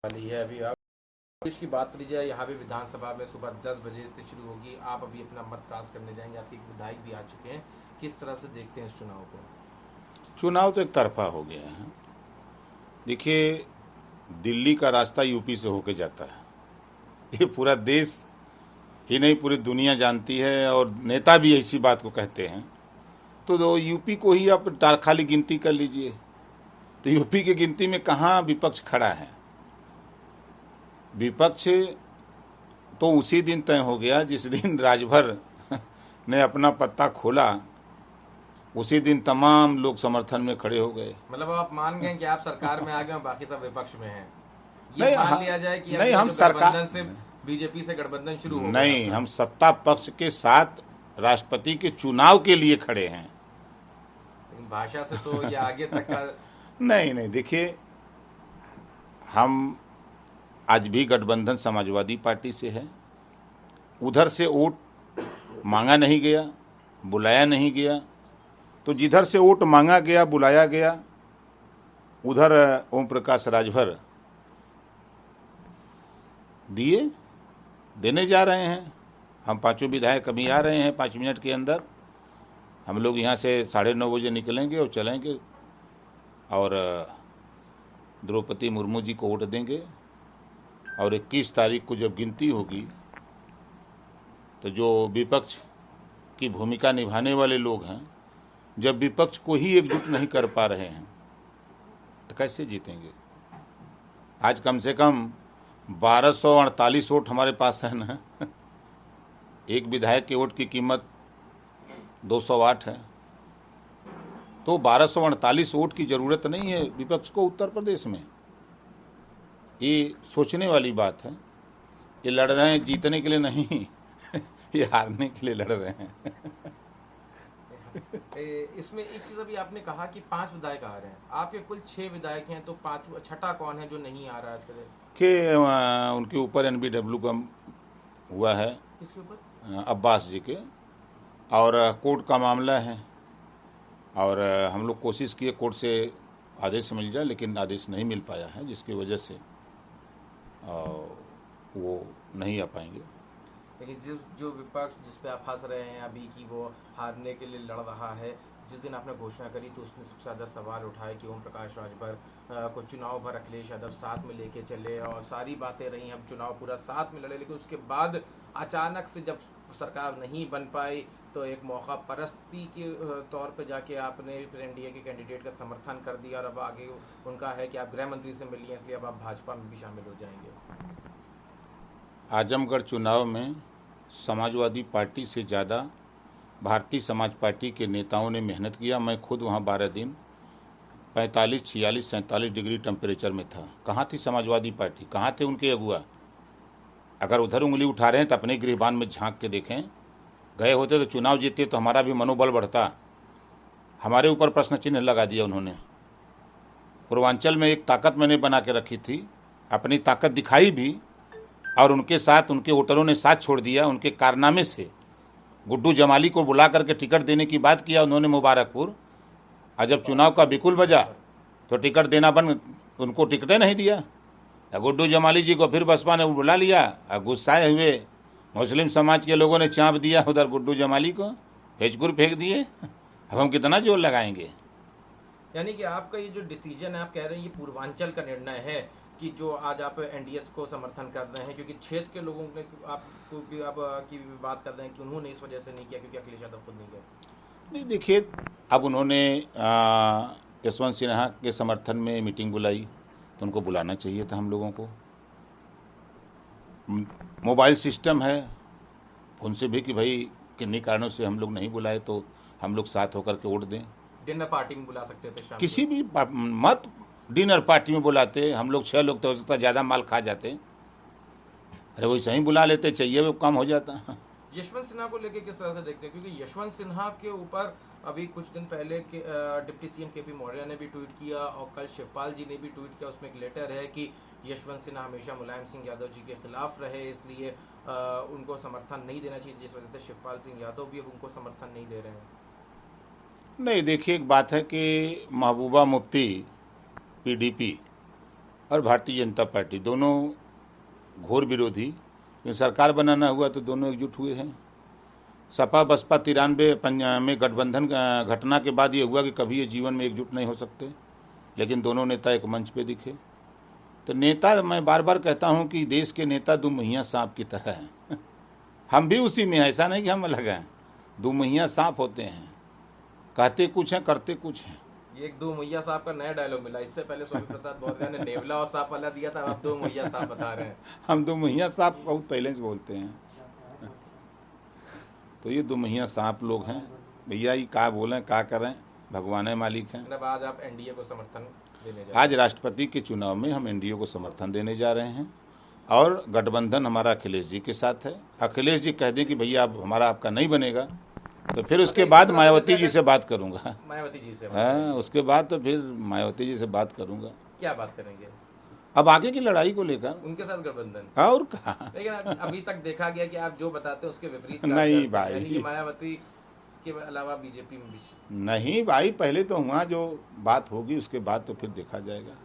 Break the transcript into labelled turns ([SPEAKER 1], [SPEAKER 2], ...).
[SPEAKER 1] वाली है। अभी आप देश की बात करी जाए, यहाँ पे विधानसभा में सुबह 10 बजे से शुरू होगी। आप अभी अपना मत कास्ट करने जाएंगे, आपके एक विधायक भी आ चुके हैं। किस तरह से देखते हैं इस चुनाव को?
[SPEAKER 2] चुनाव तो एक तरफा हो गया है। देखिए, दिल्ली का रास्ता यूपी से होके जाता है, ये पूरा देश ही नहीं पूरी दुनिया जानती है, और नेता भी इसी बात को कहते हैं। तो यूपी को ही आप खाली गिनती कर लीजिए, तो यूपी की गिनती में कहाँ विपक्ष खड़ा है। विपक्ष तो उसी दिन तय हो गया जिस दिन राजभर ने अपना पत्ता खोला, उसी दिन तमाम लोग समर्थन में खड़े हो गए।
[SPEAKER 1] मतलब आप मान गए कि आप सरकार में आ गए और बाकी सब विपक्ष में हैं? ये
[SPEAKER 2] नहीं,
[SPEAKER 1] मान लिया जाए कि
[SPEAKER 2] नहीं,
[SPEAKER 1] अभी
[SPEAKER 2] हम
[SPEAKER 1] जो
[SPEAKER 2] सरकार
[SPEAKER 1] गठबंधन से बीजेपी से गठबंधन शुरू हो
[SPEAKER 2] नहीं,
[SPEAKER 1] गया था।
[SPEAKER 2] हम सत्ता पक्ष के साथ राष्ट्रपति के चुनाव के लिए खड़े हैं।
[SPEAKER 1] लेकिन भाषा से तो ये आगे तक का
[SPEAKER 2] नहीं, नहीं, देखिए, हम आज भी गठबंधन समाजवादी पार्टी से है। उधर से वोट मांगा नहीं गया, बुलाया नहीं गया, तो जिधर से वोट मांगा गया, बुलाया गया, उधर ओम प्रकाश राजभर दिए, देने जा रहे हैं। हम पांचों विधायक अभी आ रहे हैं 5 मिनट के अंदर। हम लोग यहाँ से 9:30 बजे निकलेंगे और चलेंगे, और द्रौपदी मुर्मू जी को वोट देंगे। और 21 तारीख को जब गिनती होगी, तो जो विपक्ष की भूमिका निभाने वाले लोग हैं, जब विपक्ष को ही एकजुट नहीं कर पा रहे हैं, तो कैसे जीतेंगे? आज कम से कम 1248 वोट हमारे पास है ना। एक विधायक के वोट की कीमत 208 है, तो 1248 वोट की ज़रूरत नहीं है विपक्ष को उत्तर प्रदेश में। ये सोचने वाली बात है। ये लड़ रहे हैं जीतने के लिए नहीं, ये हारने के लिए लड़ रहे हैं।
[SPEAKER 1] इसमें एक चीज अभी आपने कहा कि 5 विधायक आ रहे हैं, आपके कुल 6 विधायक हैं, तो 5 छठा कौन है जो नहीं आ रहा है आजकल?
[SPEAKER 2] कि उनके ऊपर एनबीडब्ल्यू का हुआ है,
[SPEAKER 1] किसके ऊपर?
[SPEAKER 2] अब्बास जी के, और कोर्ट का मामला है। और हम लोग कोशिश किए कोर्ट से आदेश मिल जाए, लेकिन आदेश नहीं मिल पाया है, जिसकी वजह से वो नहीं आ पाएंगे।
[SPEAKER 1] लेकिन जो विपक्ष जिस पे आप हंस रहे हैं अभी कि वो हारने के लिए लड़ रहा है, जिस दिन आपने घोषणा करी तो उसने सबसे ज़्यादा सवाल उठाए कि ओम प्रकाश राजभर को चुनाव भर अखिलेश यादव साथ में लेके चले, और सारी बातें रही, हम चुनाव पूरा साथ में लड़े। लेकिन उसके बाद अचानक से जब सरकार नहीं बन पाई, तो एक मौका परस्ती के तौर पे जाके आपने फिर एनडीए के कैंडिडेट का समर्थन कर दिया, और अब आगे उनका है कि आप गृह मंत्री से मिलिए, इसलिए अब आप भाजपा में भी शामिल हो जाएंगे।
[SPEAKER 2] आजमगढ़ चुनाव में समाजवादी पार्टी से ज़्यादा भारतीय समाज पार्टी के नेताओं ने मेहनत किया। मैं खुद वहाँ 12 दिन 45, 46, 47 डिग्री टेम्परेचर में था। कहाँ थी समाजवादी पार्टी? कहाँ थे उनके अगुआ? अगर उधर उंगली उठा रहे हैं तो अपने गृहबान में झांक के देखें। गए होते तो चुनाव जीतते तो हमारा भी मनोबल बढ़ता। हमारे ऊपर प्रश्न चिन्ह लगा दिया उन्होंने। पूर्वांचल में एक ताकत मैंने बना के रखी थी, अपनी ताकत दिखाई भी, और उनके साथ उनके वोटरों ने साथ छोड़ दिया। उनके कारनामे से गुड्डू जमाली को बुला करके टिकट देने की बात किया उन्होंने मुबारकपुर, और जब चुनाव का बिल्कुल बजा तो टिकट देना बंद, उनको टिकटें नहीं दिया। गुड्डू जमाली जी को फिर बसपा ने बुला लिया, और गुस्साए हुए मुस्लिम समाज के लोगों ने चाँप दिया उधर गुड्डू जमाली को, भेजपुर फेंक दिए। अब हम कितना जोर लगाएंगे?
[SPEAKER 1] यानी कि आपका ये जो डिसीजन है, आप कह रहे हैं ये पूर्वांचल का निर्णय है कि जो आज आप एनडीएस को समर्थन कर रहे हैं, क्योंकि क्षेत्र के लोगों ने आपको भी आप की बात कर रहे हैं कि उन्होंने इस वजह से नहीं किया क्योंकि अखिलेश यादव खुद नहीं गए।
[SPEAKER 2] नहीं, देखिए, अब उन्होंने यशवंत सिन्हा के समर्थन में मीटिंग बुलाई, तो उनको बुलाना चाहिए था हम लोगों को। मोबाइल सिस्टम है उनसे भी कि भाई किन्हीं कारणों से हम लोग नहीं बुलाए, तो हम लोग साथ होकर के वोट दें।
[SPEAKER 1] डिनर पार्टी में बुला सकते थे शाम
[SPEAKER 2] किसी भी मत डिनर पार्टी में बुलाते, हम लोग 6 लोग तो हो सकता ज़्यादा माल खा जाते। अरे वैसे ही बुला लेते, चाहिए वो कम हो जाता।
[SPEAKER 1] यशवंत सिन्हा को लेके किस तरह से देखते हैं? क्योंकि यशवंत सिन्हा के ऊपर अभी कुछ दिन पहले के डिप्टी सीएम केपी मौर्य ने भी ट्वीट किया, और कल शिवपाल जी ने भी ट्वीट किया। उसमें एक लेटर है कि यशवंत सिन्हा हमेशा मुलायम सिंह यादव जी के खिलाफ रहे, इसलिए उनको समर्थन नहीं देना चाहिए, जिस वजह से शिवपाल सिंह यादव भी अब उनको समर्थन नहीं दे रहे हैं।
[SPEAKER 2] नहीं, देखिए, एक बात है कि महबूबा मुफ्ती पीडीपी और भारतीय जनता पार्टी, दोनों घोर विरोधी। क्योंकि सरकार बनाना हुआ तो दोनों एकजुट हुए हैं। सपा बसपा 93 में गठबंधन घटना के बाद ये हुआ कि कभी ये जीवन में एकजुट नहीं हो सकते, लेकिन दोनों नेता एक मंच पे दिखे। तो नेता, मैं बार बार कहता हूँ कि देश के नेता दुमहिया सांप की तरह हैं। हम भी उसी में हैं, ऐसा नहीं कि हम अलग हैं। दुमहिया सांप होते हैं, कहते कुछ हैं करते कुछ हैं।
[SPEAKER 1] ये एक दो मैया साहब का नया डायलॉग मिला। इससे पहले स्वामी प्रसाद मौर्य ने नेवला और सांप वाला दिया था, अब दो मैया साहब बता रहे हैं।
[SPEAKER 2] हम दुमहिया सांप बहुत पहले से बोलते हैं। तो ये दुमहिया सांप लोग हैं भैया, ये क्या बोलें क्या करें, भगवान मालिक हैं।
[SPEAKER 1] मतलब आज आप एनडीए को समर्थन देने जा रहे
[SPEAKER 2] आज राष्ट्रपति के चुनाव में हम एनडीए को समर्थन देने जा रहे हैं और गठबंधन हमारा अखिलेश जी के साथ है। अखिलेश जी कह दें कि भैया अब हमारा आपका नहीं बनेगा, तो फिर उसके बाद मायावती जी से बात करूंगा।
[SPEAKER 1] मायावती जी से
[SPEAKER 2] हाँ, उसके बाद तो फिर मायावती जी से बात करूंगा।
[SPEAKER 1] क्या बात करेंगे?
[SPEAKER 2] अब आगे की लड़ाई को लेकर
[SPEAKER 1] उनके साथ गठबंधन,
[SPEAKER 2] और कहा।
[SPEAKER 1] लेकिन अभी तक देखा गया कि आप जो बताते हैं उसके विपरीत काम
[SPEAKER 2] नहीं
[SPEAKER 1] करते हैं।
[SPEAKER 2] भाई।
[SPEAKER 1] यानी कि मायावती के अलावा बीजेपी में भी
[SPEAKER 2] नहीं भाई, पहले तो वहाँ जो बात होगी उसके बाद तो फिर देखा जाएगा।